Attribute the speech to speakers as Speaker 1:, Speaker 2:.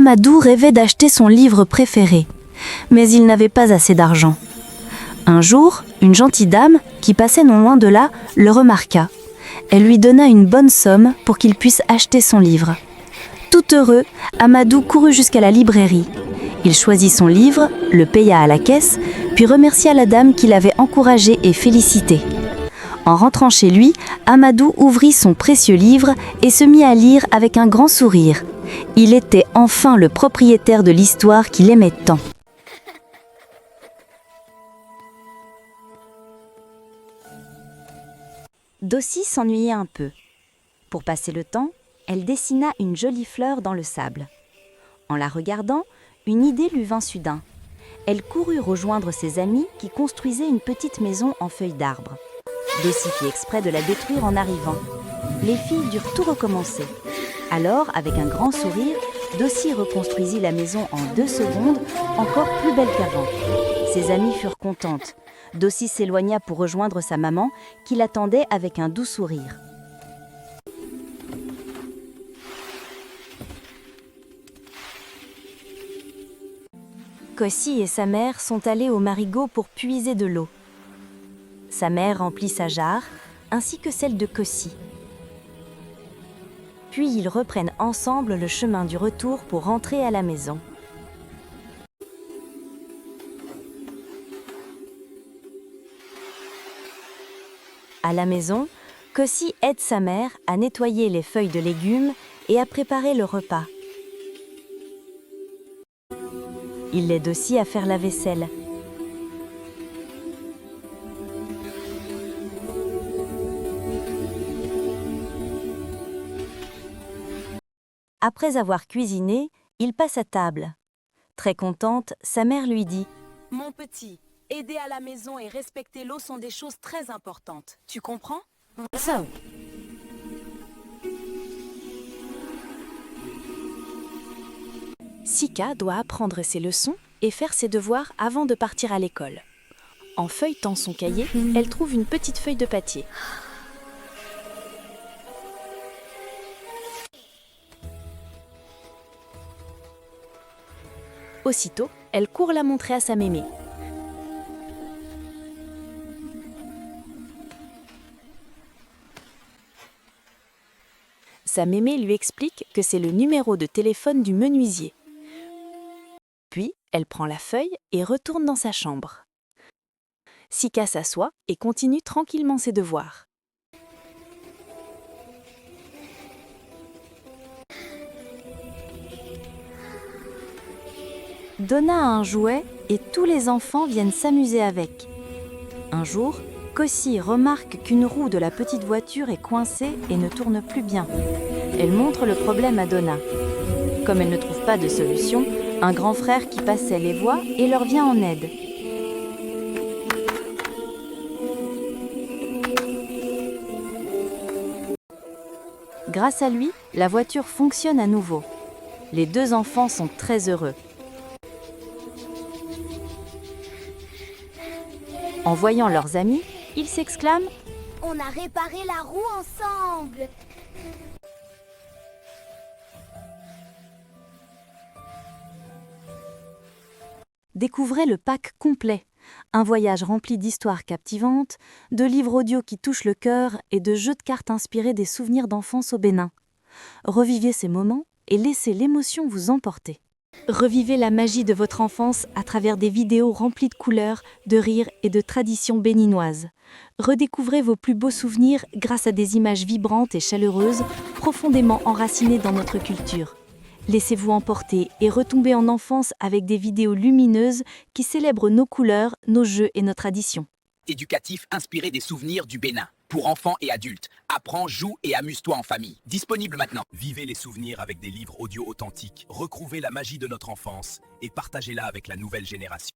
Speaker 1: Amadou rêvait d'acheter son livre préféré, mais il n'avait pas assez d'argent. Un jour, une gentille dame, qui passait non loin de là, le remarqua. Elle lui donna une bonne somme pour qu'il puisse acheter son livre. Tout heureux, Amadou courut jusqu'à la librairie. Il choisit son livre, le paya à la caisse, puis remercia la dame qui l'avait encouragé et félicité. En rentrant chez lui, Amadou ouvrit son précieux livre et se mit à lire avec un grand sourire. Il était enfin le propriétaire de l'histoire qu'il aimait tant. Dossie s'ennuyait un peu. Pour passer le temps, elle dessina une jolie fleur dans le sable. En la regardant, une idée lui vint soudain. Elle courut rejoindre ses amis qui construisaient une petite maison en feuilles d'arbre. Dossie fit exprès de la détruire en arrivant. Les filles durent tout recommencer. Alors, avec un grand sourire, Dossie reconstruisit la maison en 2 secondes, encore plus belle qu'avant. Ses amies furent contentes. Dossie s'éloigna pour rejoindre sa maman, qui l'attendait avec un doux sourire. Cossi et sa mère sont allés au marigot pour puiser de l'eau. Sa mère remplit sa jarre, ainsi que celle de Cossi. Puis ils reprennent ensemble le chemin du retour pour rentrer à la maison. À la maison, Cossi aide sa mère à nettoyer les feuilles de légumes et à préparer le repas. Il l'aide aussi à faire la vaisselle. Après avoir cuisiné, il passe à table. Très contente, sa mère lui dit
Speaker 2: « Mon petit, aider à la maison et respecter l'eau sont des choses très importantes. Tu comprends ?»
Speaker 1: Ça.
Speaker 3: Sika doit apprendre ses leçons et faire ses devoirs avant de partir à l'école. En feuilletant son cahier, elle trouve une petite feuille de papier. Aussitôt, elle court la montrer à sa mémé. Sa mémé lui explique que c'est le numéro de téléphone du menuisier. Puis, elle prend la feuille et retourne dans sa chambre. Sika s'assoit et continue tranquillement ses devoirs.
Speaker 1: Donna a un jouet et tous les enfants viennent s'amuser avec. Un jour, Cossi remarque qu'une roue de la petite voiture est coincée et ne tourne plus bien. Elle montre le problème à Donna. Comme elle ne trouve pas de solution, un grand frère qui passait les voit et leur vient en aide. Grâce à lui, la voiture fonctionne à nouveau. Les 2 enfants sont très heureux. En voyant leurs amis, ils s'exclament
Speaker 4: « On a réparé la roue ensemble !»
Speaker 1: Découvrez le pack complet, un voyage rempli d'histoires captivantes, de livres audio qui touchent le cœur et de jeux de cartes inspirés des souvenirs d'enfance au Bénin. Revivez ces moments et laissez l'émotion vous emporter. Revivez la magie de votre enfance à travers des vidéos remplies de couleurs, de rires et de traditions béninoises. Redécouvrez vos plus beaux souvenirs grâce à des images vibrantes et chaleureuses, profondément enracinées dans notre culture. Laissez-vous emporter et retomber en enfance avec des vidéos lumineuses qui célèbrent nos couleurs, nos jeux et nos traditions.
Speaker 5: Éducatif inspiré des souvenirs du Bénin. Pour enfants et adultes. Apprends, joue et amuse-toi en famille. Disponible maintenant.
Speaker 6: Vivez les souvenirs avec des livres audio authentiques. Retrouvez la magie de notre enfance et partagez-la avec la nouvelle génération.